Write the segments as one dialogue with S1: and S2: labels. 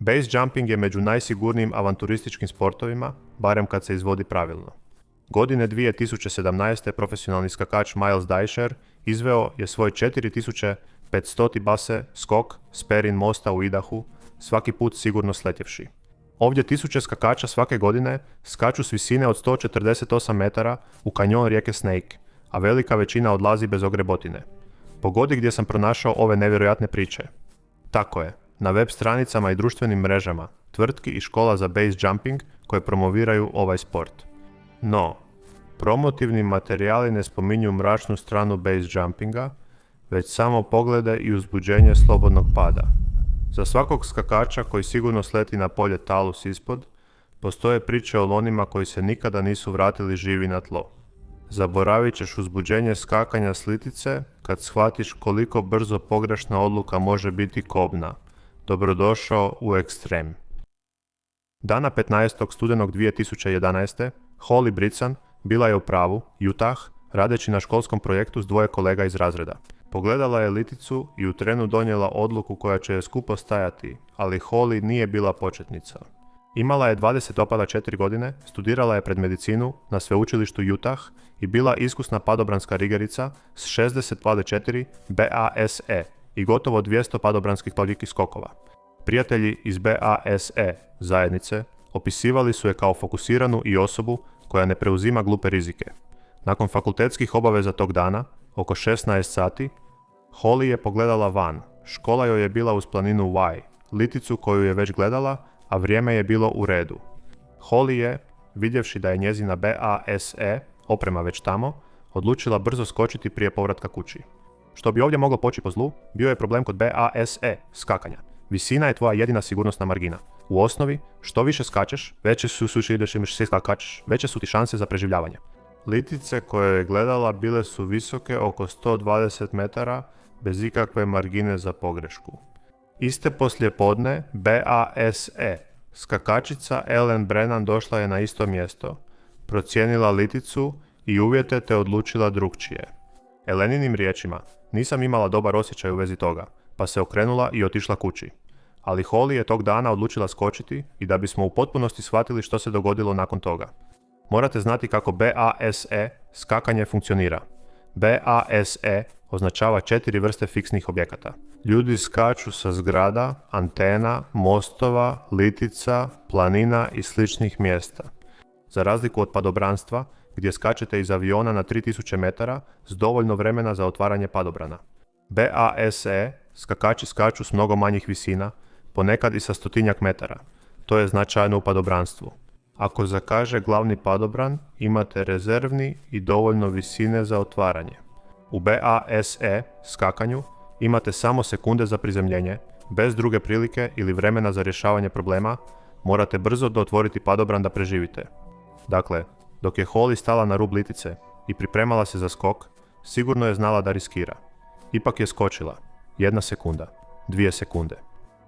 S1: Base jumping je među najsigurnijim avanturističkim sportovima, barem kad se izvodi pravilno. Godine 2017. profesionalni skakač Miles Dijkstra izveo je svoj 4500 base skok s Perrin mosta u Idahu, svaki put sigurno sletjevši. Ovdje tisuće skakača svake godine skaču s visine od 148 metara u kanjon rijeke Snake, a velika većina odlazi bez ogrebotine. Pogodi gdje sam pronašao ove nevjerojatne priče. Tako je, na web stranicama i društvenim mrežama, tvrtki i škola za base jumping koje promoviraju ovaj sport. No, promotivni materijali ne spominju mračnu stranu base jumpinga, već samo poglede i uzbuđenje slobodnog pada. Za svakog skakača koji sigurno sleti na polje talus ispod, postoje priče o onima koji se nikada nisu vratili živi na tlo. Zaboravit ćeš uzbuđenje skakanja s litice kad shvatiš koliko brzo pogrešna odluka može biti kobna. Dobrodošao u ekstrem. Dana 15. studenog 2011. Holly Britson bila je u pravu, Utah, radeći na školskom projektu s dvoje kolega iz razreda. Pogledala je liticu i u trenu donijela odluku koja će je skupo stajati, ali Holly nije bila početnica. Imala je 24 godine, studirala je predmedicinu na sveučilištu Utah i bila iskusna padobranska rigerica s 60 BASE i gotovo 200 padobranskih toljikih skokova. Prijatelji iz BASE zajednice opisivali su je kao fokusiranu i osobu koja ne preuzima glupe rizike. Nakon fakultetskih obaveza tog dana, oko 16 sati, Holly je pogledala van. Škola joj je bila uz planinu Y, liticu koju je već gledala, a vrijeme je bilo u redu. Holly je, vidjevši da je njezina BASE oprema već tamo, odlučila brzo skočiti prije povratka kući. Što bi ovdje moglo poći po zlu, bio je problem kod BASE, skakanja. Visina je tvoja jedina sigurnosna margina. U osnovi, što više skačeš, veće su ti šanse za preživljavanje. Litice koje je gledala bile su visoke oko 120 metara, bez ikakve margine za pogrešku. Iste poslijepodne, BASE, skakačica Ellen Brennan došla je na isto mjesto, procijenila liticu i uvjete te odlučila drukčije. Eleninim riječima, nisam imala dobar osjećaj u vezi toga, pa se okrenula i otišla kući. Ali Holly je tog dana odlučila skočiti i da bismo u potpunosti shvatili što se dogodilo nakon toga. Morate znati kako BASE, skakanje, funkcionira. BASE označava 4 vrste fiksnih objekata. Ljudi skaču sa zgrada, antena, mostova, litica, planina i sličnih mjesta. Za razliku od padobranstva, gdje skačete iz aviona na 3000 metara s dovoljno vremena za otvaranje padobrana. BASE skakači skaču s mnogo manjih visina, ponekad i sa 100 metara. To je značajno u padobranstvu. Ako zakaže glavni padobran, imate rezervni i dovoljno visine za otvaranje. U BASE skakanju imate samo sekunde za prizemljenje, bez druge prilike ili vremena za rješavanje problema, morate brzo dootvoriti padobran da preživite. Dakle, dok je Holly stala na rub litice i pripremala se za skok, sigurno je znala da riskira. Ipak je skočila. 1 sekunda, 2 sekunde.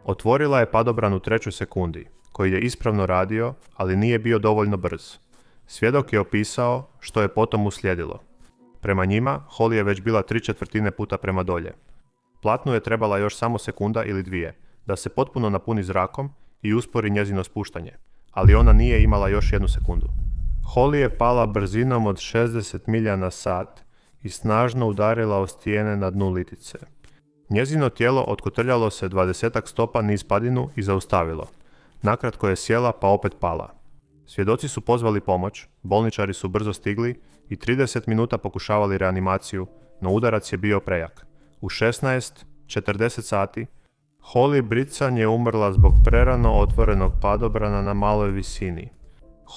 S1: Otvorila je padobran u 3. sekundi, koji je ispravno radio, ali nije bio dovoljno brz. Svjedok je opisao što je potom uslijedilo. Prema njima, Holly je već bila 3/4 puta prema dolje. Platnu je trebala još samo sekunda ili 2, da se potpuno napuni zrakom i uspori njezino spuštanje, ali ona nije imala još 1 sekundu. Holly je pala brzinom od 60 milja na sat i snažno udarila o stijene na dnu litice. Njezino tijelo otkotrljalo se 20 stopa niz padinu i zaustavilo. Nakratko je sjela pa opet pala. Svjedoci su pozvali pomoć, bolničari su brzo stigli i 30 minuta pokušavali reanimaciju, no udarac je bio prejak. U 16:40 sati Holly Britson je umrla zbog prerano otvorenog padobrana na maloj visini.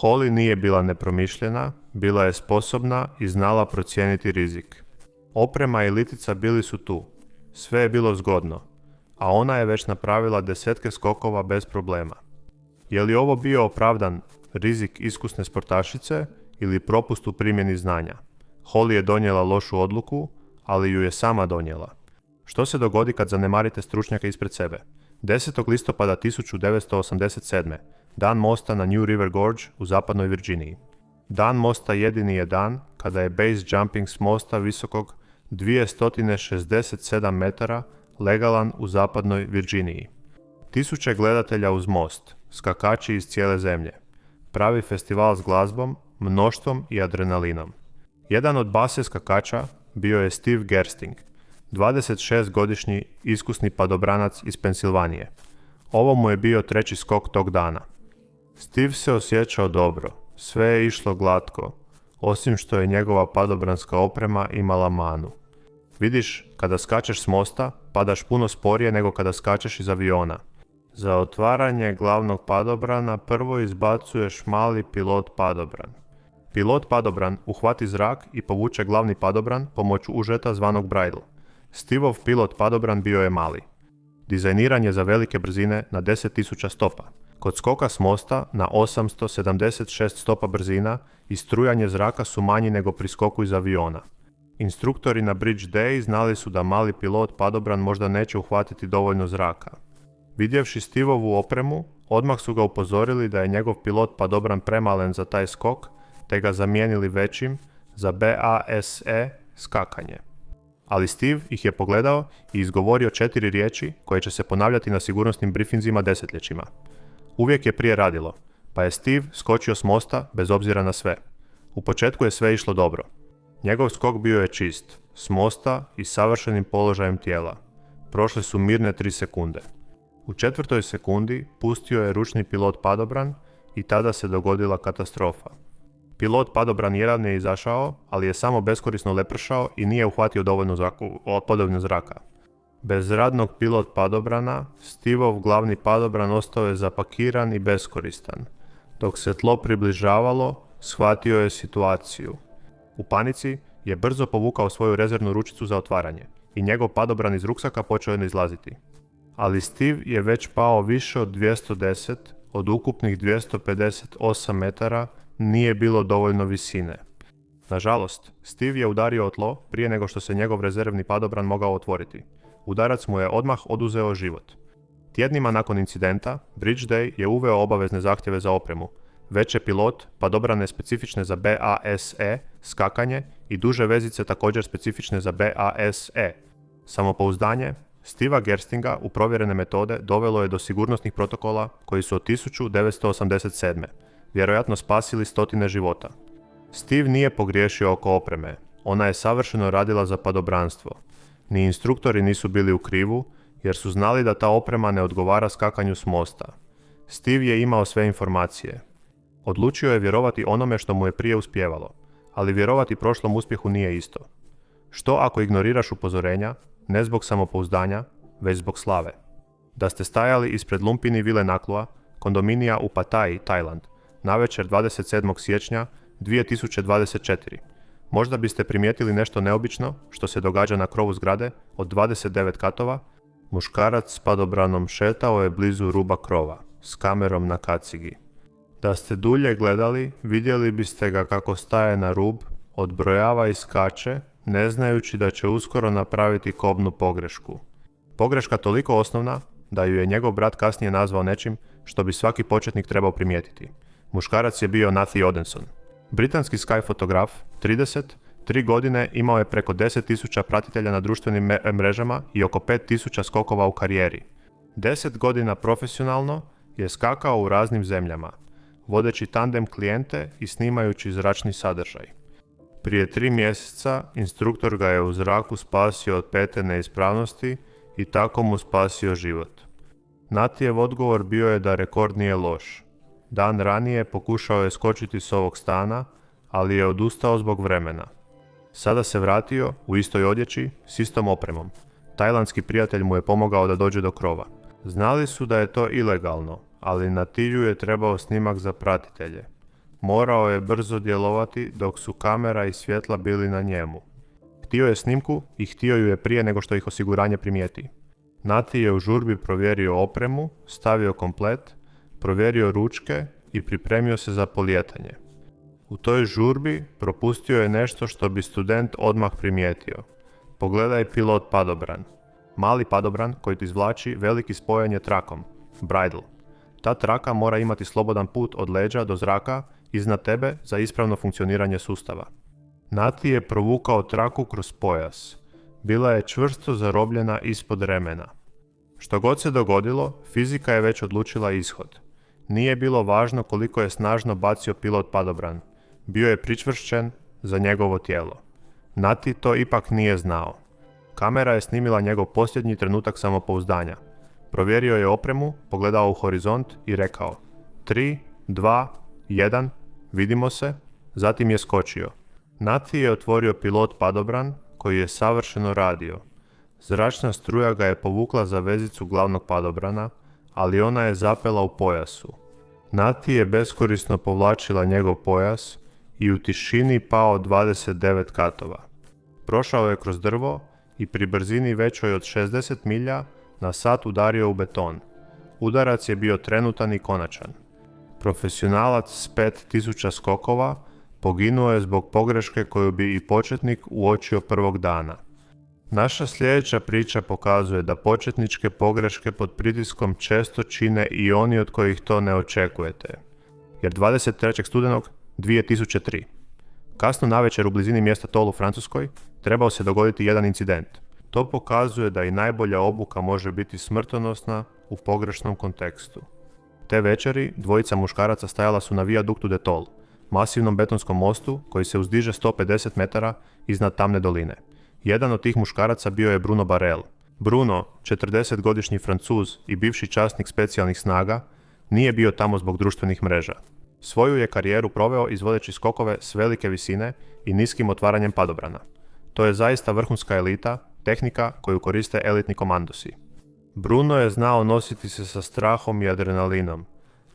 S1: Holly nije bila nepromišljena, bila je sposobna i znala procijeniti rizik. Oprema i litica bili su tu. Sve je bilo zgodno, a ona je već napravila 10 skokova bez problema. Je li ovo bio opravdan rizik iskusne sportašice ili propust u primjeni znanja? Holly je donijela lošu odluku, ali ju je sama donijela. Što se dogodi kad zanemarite stručnjake ispred sebe? 10. listopada 1987. Dan mosta na New River Gorge u zapadnoj Virginiji. Dan mosta jedini je dan kada je base jumping s mosta visokog 267 metara legalan u zapadnoj Virginiji. Tisuće gledatelja uz most, skakači iz cijele zemlje. Pravi festival s glazbom, mnoštvom i adrenalinom. Jedan od base skakača bio je Steve Gersting, 26-godišnji iskusni padobranac iz Pensilvanije. Ovo mu je bio treći skok tog dana. Steve se osjećao dobro, sve je išlo glatko, osim što je njegova padobranska oprema imala manu. Vidiš, kada skačeš s mosta, padaš puno sporije nego kada skačeš iz aviona. Za otvaranje glavnog padobrana prvo izbacuješ mali pilot padobran. Pilot padobran uhvati zrak i povuče glavni padobran pomoću užeta zvanog bridle. Steveov pilot padobran bio je mali. Dizajniran je za velike brzine na 10.000 stopa. Kod skoka s mosta na 876 stopa brzina i strujanje zraka su manji nego pri skoku iz aviona. Instruktori na Bridge Day znali su da mali pilot padobran možda neće uhvatiti dovoljno zraka. Vidjevši Steveovu opremu, odmah su ga upozorili da je njegov pilot padobran premalen za taj skok, te ga zamijenili većim za BASE skakanje. Ali Steve ih je pogledao i izgovorio 4 riječi koje će se ponavljati na sigurnosnim brifinzima desetljećima. Uvijek je prije radilo, pa je Steve skočio s mosta bez obzira na sve. U početku je sve išlo dobro. Njegov skok bio je čist, s mosta i savršenim položajem tijela. Prošle su mirne 3 sekunde. U 4. sekundi pustio je ručni pilot padobran i tada se dogodila katastrofa. Pilot padobran 1 je izašao, ali je samo beskorisno lepršao i nije uhvatio dovoljno zraka. Bez radnog pilot padobrana, Steveov glavni padobran ostao je zapakiran i beskoristan. Dok se tlo približavalo, shvatio je situaciju. U panici je brzo povukao svoju rezervnu ručicu za otvaranje i njegov padobran iz ruksaka počeo je izlaziti. Ali Steve je već pao više od 210 od ukupnih 258 metara, nije bilo dovoljno visine. Nažalost, Steve je udario o tlo prije nego što se njegov rezervni padobran mogao otvoriti. Udarac mu je odmah oduzeo život. Tjednima nakon incidenta, Bridge Day je uveo obavezne zahtjeve za opremu, veće pilot, padobrane specifične za BASE, skakanje i duže vezice također specifične za BASE. Samopouzdanje Steva Gerstinga u provjerene metode dovelo je do sigurnosnih protokola koji su od 1987. vjerojatno spasili stotine života. Steve nije pogriješio oko opreme, ona je savršeno radila za padobranstvo. Ni instruktori nisu bili u krivu, jer su znali da ta oprema ne odgovara skakanju s mosta. Steve je imao sve informacije. Odlučio je vjerovati onome što mu je prije uspijevalo, ali vjerovati prošlom uspjehu nije isto. Što ako ignoriraš upozorenja, ne zbog samopouzdanja, već zbog slave? Da ste stajali ispred Lumpini vile Naklua, kondominija u Pattaya, Tajland, navečer 27. siječnja 2024. Možda biste primijetili nešto neobično što se događa na krovu zgrade od 29 katova. Muškarac s padobranom šetao je blizu ruba krova, s kamerom na kacigi. Da ste dulje gledali, vidjeli biste ga kako staje na rub, odbrojava i skače, ne znajući da će uskoro napraviti kobnu pogrešku. Pogreška toliko osnovna da ju je njegov brat kasnije nazvao nečim što bi svaki početnik trebao primijetiti. Muškarac je bio Nathy Odenson. Britanski Sky fotograf, 3 godine, imao je preko 10.000 pratitelja na društvenim mrežama i oko 5.000 skokova u karijeri. 10 godina profesionalno je skakao u raznim zemljama, vodeći tandem klijente i snimajući zračni sadržaj. Prije 3 mjeseca instruktor ga je u zraku spasio od 5. neispravnosti i tako mu spasio život. Nathijev odgovor bio je da rekord nije loš. Dan ranije pokušao je skočiti s ovog stana, ali je odustao zbog vremena. Sada se vratio u istoj odjeći, s istom opremom. Tajlandski prijatelj mu je pomogao da dođe do krova. Znali su da je to ilegalno, ali Nathiju je trebao snimak za pratitelje. Morao je brzo djelovati dok su kamera i svjetla bili na njemu. Htio je snimku i htio ju je prije nego što ih osiguranje primijeti. Nathy je u žurbi provjerio opremu, stavio komplet, provjerio ručke i pripremio se za polijetanje. U toj žurbi propustio je nešto što bi student odmah primijetio. Pogledaj pilot padobran. Mali padobran koji ti izvlači veliki spojanje trakom, bridle. Ta traka mora imati slobodan put od leđa do zraka iznad tebe za ispravno funkcioniranje sustava. Nathy je provukao traku kroz pojas. Bila je čvrsto zarobljena ispod remena. Što god se dogodilo, fizika je već odlučila ishod. Nije bilo važno koliko je snažno bacio pilot padobran. Bio je pričvršćen za njegovo tijelo. Nati to ipak nije znao. Kamera je snimila njegov posljednji trenutak samopouzdanja. Provjerio je opremu, pogledao u horizont i rekao 3, 2, 1, vidimo se, zatim je skočio. Nati je otvorio pilot padobran koji je savršeno radio. Zračna struja ga je povukla za vezicu glavnog padobrana, ali ona je zapela u pojasu. Nati je beskorisno povlačila njegov pojas i u tišini pao 29 katova. Prošao je kroz drvo i pri brzini većoj od 60 milja na sat udario u beton. Udarac je bio trenutan i konačan. Profesionalac s 5000 skokova poginuo je zbog pogreške koju bi i početnik uočio prvog dana. Naša sljedeća priča pokazuje da početničke pogreške pod pritiskom često čine i oni od kojih to ne očekujete. Jer 23. studenog 2003. Kasno navečer u blizini mjesta Tol u Francuskoj trebao se dogoditi jedan incident. To pokazuje da i najbolja obuka može biti smrtonosna u pogrešnom kontekstu. Te večeri dvojica muškaraca stajala su na vijaduktu de Tol, masivnom betonskom mostu koji se uzdiže 150 metara iznad tamne doline. Jedan od tih muškaraca bio je Bruno Barel. Bruno, 40-godišnji Francuz i bivši časnik specijalnih snaga, nije bio tamo zbog društvenih mreža. Svoju je karijeru proveo izvodeći skokove s velike visine i niskim otvaranjem padobrana. To je zaista vrhunska elita, tehnika koju koriste elitni komandosi. Bruno je znao nositi se sa strahom i adrenalinom,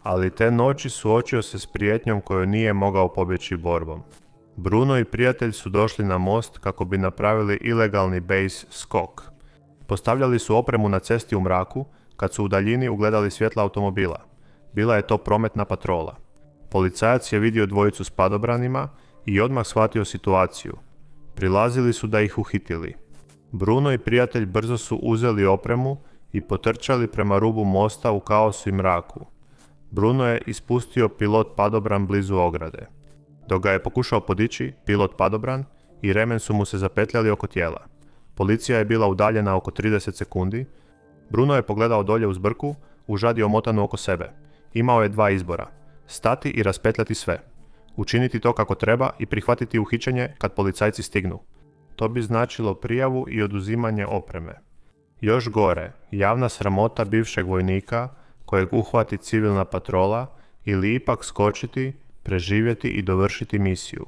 S1: ali te noći suočio se s prijetnjom koju nije mogao pobjeći borbom. Bruno i prijatelj su došli na most kako bi napravili ilegalni base skok. Postavljali su opremu na cesti u mraku kad su u daljini ugledali svjetla automobila. Bila je to prometna patrola. Policajac je vidio dvojicu s padobranima i odmah shvatio situaciju. Prilazili su da ih uhitili. Bruno i prijatelj brzo su uzeli opremu i potrčali prema rubu mosta u kaosu i mraku. Bruno je ispustio pilot padobran blizu ograde. Dok ga je pokušao podići, pilot padobran i remen su mu se zapetljali oko tijela. Policija je bila udaljena oko 30 sekundi. Bruno je pogledao dolje uz brku, užadio motanu oko sebe. Imao je dva izbora: stati i raspetljati sve. Učiniti to kako treba i prihvatiti uhićenje kad policajci stignu. To bi značilo prijavu i oduzimanje opreme. Još gore, javna sramota bivšeg vojnika kojeg uhvati civilna patrola ili ipak skočiti, preživjeti i dovršiti misiju.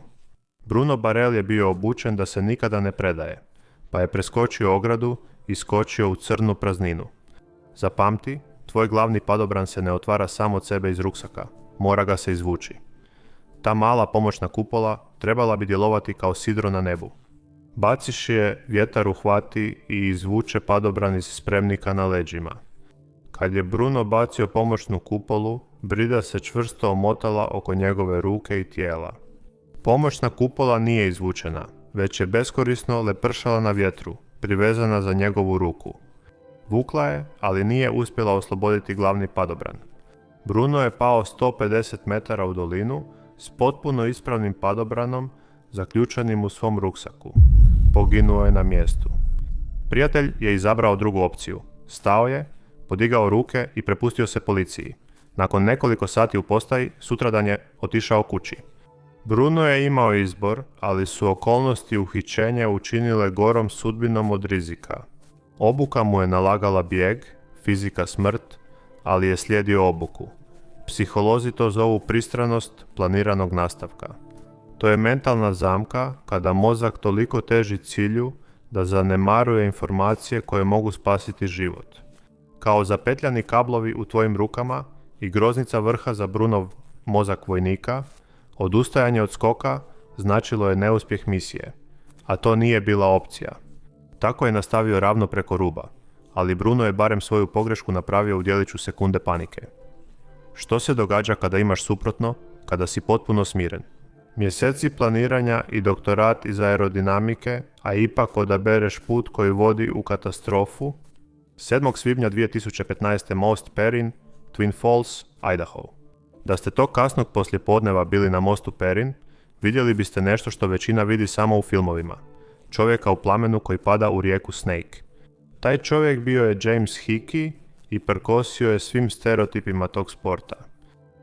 S1: Bruno Barel je bio obučen da se nikada ne predaje, pa je preskočio ogradu i skočio u crnu prazninu. Zapamti, tvoj glavni padobran se ne otvara sam od sebe iz ruksaka, mora ga se izvući. Ta mala pomoćna kupola trebala bi djelovati kao sidro na nebu. Baciš je, vjetar uhvati i izvuče padobran iz spremnika na leđima. Kad je Bruno bacio pomoćnu kupolu, brida se čvrsto omotala oko njegove ruke i tijela. Pomoćna kupola nije izvučena, već je beskorisno lepršala na vjetru, privezana za njegovu ruku. Vukla je, ali nije uspjela osloboditi glavni padobran. Bruno je pao 150 metara u dolinu s potpuno ispravnim padobranom zaključenim u svom ruksaku. Poginuo je na mjestu. Prijatelj je izabrao drugu opciju. Stao je, podigao ruke i prepustio se policiji. Nakon nekoliko sati u postaji, sutradan je otišao kući. Bruno je imao izbor, ali su okolnosti uhićenja učinile gorom sudbinom od rizika. Obuka mu je nalagala bijeg, fizika smrt, ali je slijedio obuku. Psiholozi to zovu pristranost planiranog nastavka. To je mentalna zamka kada mozak toliko teži cilju da zanemaruje informacije koje mogu spasiti život. Kao zapetljani kablovi u tvojim rukama i groznica vrha za Brunov mozak vojnika, odustajanje od skoka značilo je neuspjeh misije, a to nije bila opcija. Tako je nastavio ravno preko ruba, ali Bruno je barem svoju pogrešku napravio u djeliću sekunde panike. Što se događa kada imaš suprotno, kada si potpuno smiren? Mjeseci planiranja i doktorat iz aerodinamike, a ipak odabereš put koji vodi u katastrofu. 7. svibnja 2015. most Perrin, Twin Falls, Idaho. Da ste tog kasnog poslijepodneva bili na mostu Perrin, vidjeli biste nešto što većina vidi samo u filmovima. Čovjeka u plamenu koji pada u rijeku Snake. Taj čovjek bio je James Hickey i prkosio je svim stereotipima tog sporta.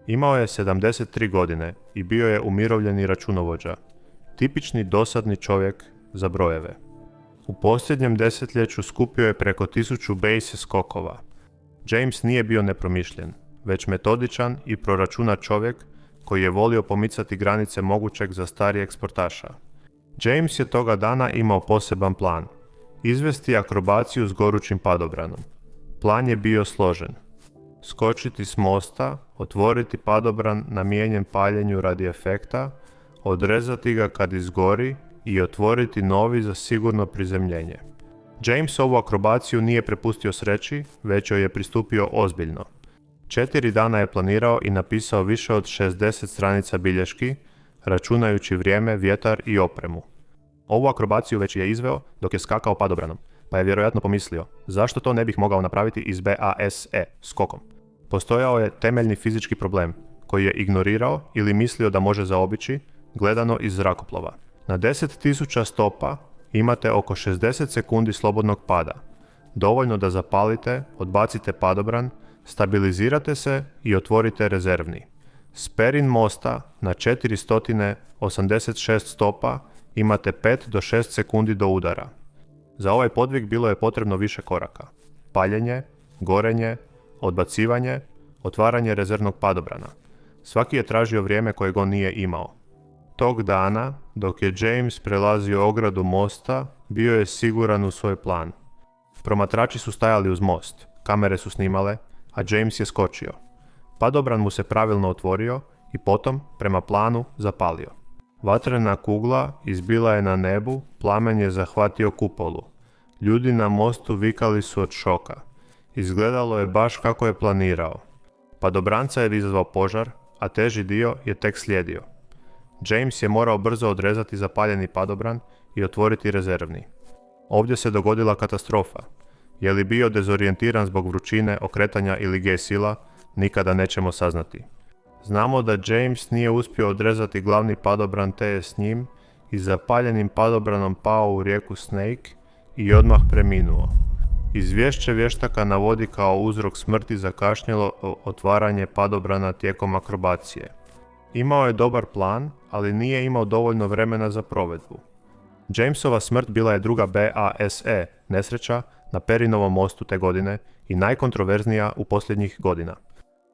S1: Imao je 73 godine i bio je umirovljeni računovođa. Tipični dosadni čovjek za brojeve. U posljednjem desetljeću skupio je preko 1000 base skokova. James nije bio nepromišljen, već metodičan i proračunat čovjek koji je volio pomicati granice mogućeg za starijeg sportaša. James je toga dana imao poseban plan. Izvesti akrobaciju s gorućim padobranom. Plan je bio složen. Skočiti s mosta, otvoriti padobran namijenjen paljenju radi efekta, odrezati ga kad izgori i otvoriti novi za sigurno prizemljenje. James ovu akrobaciju nije prepustio sreći, već joj je pristupio ozbiljno. 4 dana je planirao i napisao više od 60 stranica bilješki, računajući vrijeme, vjetar i opremu. Ovu akrobaciju već je izveo dok je skakao padobranom, pa je vjerojatno pomislio, zašto to ne bih mogao napraviti i s BASE, skokom. Postojao je temeljni fizički problem, koji je ignorirao ili mislio da može zaobići, gledano iz zrakoplova. Na 10.000 stopa imate oko 60 sekundi slobodnog pada. Dovoljno da zapalite, odbacite padobran, stabilizirate se i otvorite rezervni. S perin mosta na 486 stopa imate 5 do 6 sekundi do udara. Za ovaj podvig bilo je potrebno više koraka. Paljenje, gorenje, odbacivanje, otvaranje rezervnog padobrana. Svaki je tražio vrijeme kojeg on nije imao. Tog dana, dok je James prelazio ogradu mosta, bio je siguran u svoj plan. Promatrači su stajali uz most, kamere su snimale, a James je skočio. Padobran mu se pravilno otvorio i potom, prema planu, zapalio. Vatrena kugla izbila je na nebu, plamen je zahvatio kupolu. Ljudi na mostu vikali su od šoka. Izgledalo je baš kako je planirao. Padobranca je izazvao požar, a teži dio je tek slijedio. James je morao brzo odrezati zapaljeni padobran i otvoriti rezervni. Ovdje se dogodila katastrofa. Je li bio dezorijentiran zbog vrućine, okretanja ili G sila, nikada nećemo saznati. Znamo da James nije uspio odrezati glavni padobran te je s njim i zapaljenim padobranom pao u rijeku Snake i odmah preminuo. Izvješće vještaka navodi kao uzrok smrti zakašnjelo otvaranje padobrana tijekom akrobacije. Imao je dobar plan, ali nije imao dovoljno vremena za provedbu. Jamesova smrt bila je druga BASE nesreća na Perinovom mostu te godine i najkontroverznija u posljednjih godina.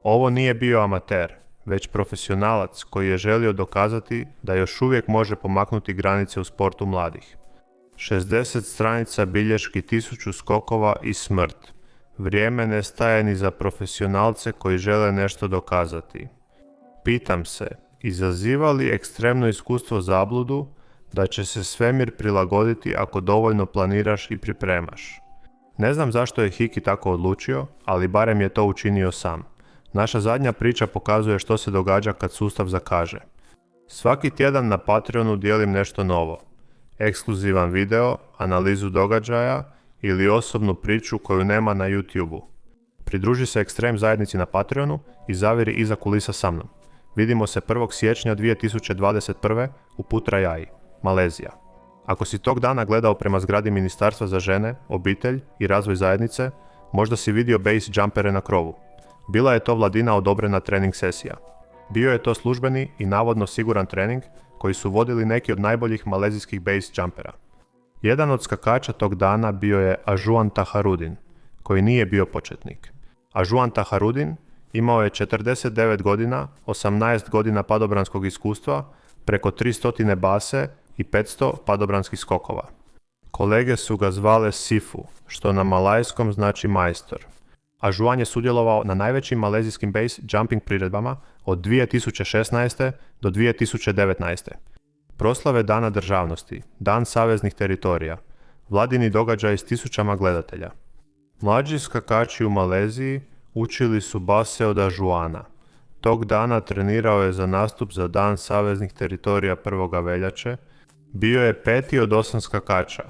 S1: Ovo nije bio amater, već profesionalac koji je želio dokazati da još uvijek može pomaknuti granice u sportu mladih. 60 stranica bilješki, 1000 skokova i smrt. Vrijeme ne staje ni za profesionalce koji žele nešto dokazati. Pitam se, izaziva li ekstremno iskustvo zabludu da će se svemir prilagoditi ako dovoljno planiraš i pripremaš? Ne znam zašto je Hickey tako odlučio, ali barem je to učinio sam. Naša zadnja priča pokazuje što se događa kad sustav zakaže. Svaki tjedan na Patreonu dijelim nešto novo. Ekskluzivan video, analizu događaja ili osobnu priču koju nema na YouTube-u. Pridruži se Ekstrem zajednici na Patreonu i zaviri iza kulisa sa mnom. Vidimo se 1. siječnja 2021. u Putrajai, Malezija. Ako si tog dana gledao prema zgradi Ministarstva za žene, obitelj i razvoj zajednice, možda si vidio base jumpere na krovu. Bila je to Vladina odobrena trening sesija. Bio je to službeni i navodno siguran trening koji su vodili neki od najboljih malezijskih base jumpera. Jedan od skakača tog dana bio je Ajuan Taharudin, koji nije bio početnik. Ajuan Taharudin imao je 49 godina, 18 godina padobranskog iskustva, preko 300 base i 500 padobranskih skokova. Kolege su ga zvale Sifu, što na malajskom znači majstor. Ajuan je sudjelovao na najvećim malezijskim base jumping priredbama od 2016. do 2019. Proslave Dana državnosti, Dan saveznih teritorija, vladini događaj s tisućama gledatelja. Mlađi skakači u Maleziji učili su base od Ajuana. Tog dana trenirao je za nastup za Dan saveznih teritorija 1. veljače. Bio je 5. od 8 skakača.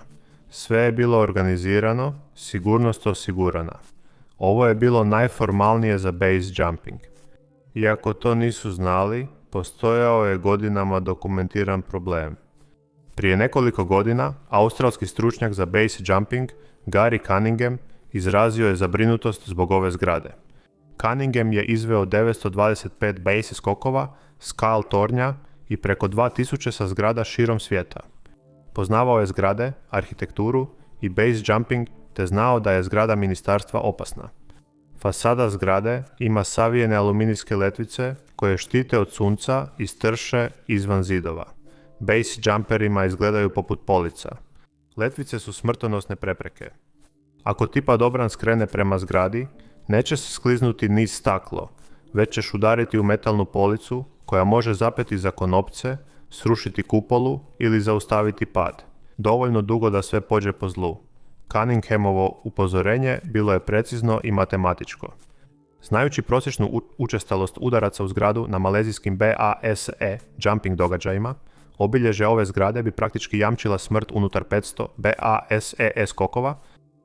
S1: Sve je bilo organizirano, sigurnost osigurana. Ovo je bilo najformalnije za base jumping. Iako to nisu znali, postojao je godinama dokumentiran problem. Prije nekoliko godina, australski stručnjak za base jumping Gary Cunningham izrazio je zabrinutost zbog ove zgrade. Cunningham je izveo 925 base skokova s Kyle tornja i preko 2000 sa zgrada širom svijeta. Poznavao je zgrade, arhitekturu i base jumping te znao da je zgrada ministarstva opasna. Fasada zgrade ima savijene aluminijske letvice koje štite od sunca i strše izvan zidova. Base jumperima izgledaju poput polica. Letvice su smrtonosne prepreke. Ako ti padobran skrene prema zgradi, neće se skliznuti niz staklo, već ćeš udariti u metalnu policu koja može zapeti za konopce, srušiti kupolu ili zaustaviti pad. Dovoljno dugo da sve pođe po zlu. Cunninghamovo upozorenje bilo je precizno i matematičko. Znajući prosječnu učestalost udaraca u zgradu na malezijskim BASE jumping događajima, obilježje ove zgrade bi praktički jamčila smrt unutar 500 BASE skokova,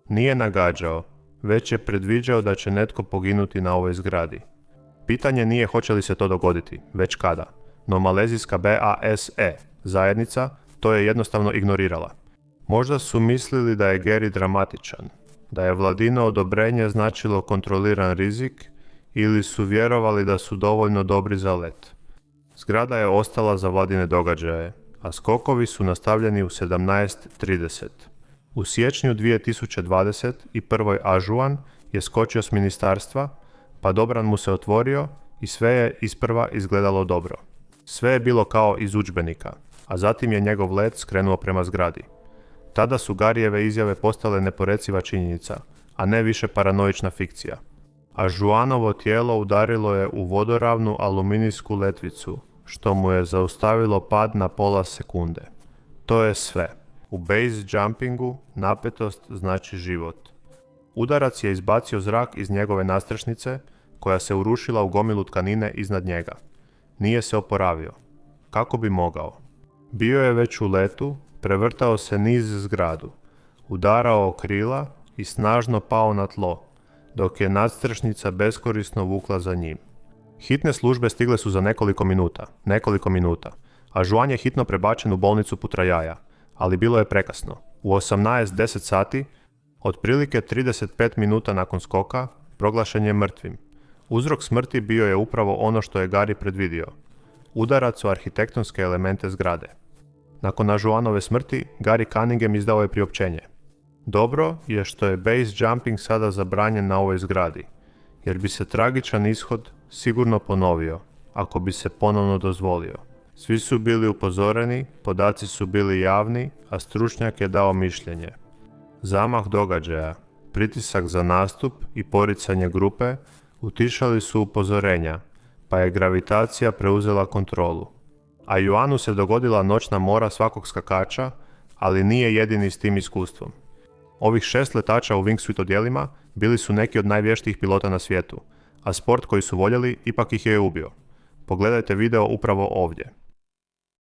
S1: nije nagađao, već je predviđao da će netko poginuti na ovoj zgradi. Pitanje nije hoće li se to dogoditi, već kada, no malezijska BASE zajednica to je jednostavno ignorirala. Možda su mislili da je Gary dramatičan, da je vladino odobrenje značilo kontroliran rizik ili su vjerovali da su dovoljno dobri za let. Zgrada je ostala za vladine događaje, a skokovi su nastavljeni u 17:30. U siječnju 2021. Ažuan je skočio s ministarstva, padobran mu se otvorio i sve je isprva izgledalo dobro. Sve je bilo kao iz udžbenika, a zatim je njegov let skrenuo prema zgradi. Tada su Garyjeve izjave postale neporeciva činjenica, a ne više paranoična fikcija. Ažuanovo tijelo udarilo je u vodoravnu aluminijsku letvicu, što mu je zaustavilo pad na pola sekunde. To je sve. U base jumpingu napetost znači život. Udarac je izbacio zrak iz njegove nastrešnice, koja se urušila u gomilu tkanine iznad njega. Nije se oporavio. Kako bi mogao? Bio je već u letu, prevrtao se niz zgradu, udarao krila i snažno pao na tlo, dok je nadstrešnica beskorisno vukla za njim. Hitne službe stigle su za nekoliko minuta, a Juan je hitno prebačen u bolnicu Putrajaja, ali bilo je prekasno. U 18:10 sati, otprilike 35 minuta nakon skoka, proglašen je mrtvim. Uzrok smrti bio je upravo ono što je Gary predvidio. Udarac u arhitektonske elemente zgrade. Nakon Ažuanove smrti, Gary Cunningham izdao je priopćenje. Dobro je što je base jumping sada zabranjen na ovoj zgradi, jer bi se tragičan ishod sigurno ponovio, ako bi se ponovno dozvolio. Svi su bili upozoreni, podaci su bili javni, a stručnjak je dao mišljenje. Zamah događaja, pritisak za nastup i poricanje grupe utišali su upozorenja, pa je gravitacija preuzela kontrolu. A Juanu se dogodila noćna mora svakog skakača, ali nije jedini s tim iskustvom. Ovih 6 letača u wingsuit odjelima bili su neki od najvještijih pilota na svijetu, a sport koji su voljeli ipak ih je ubio. Pogledajte video upravo ovdje.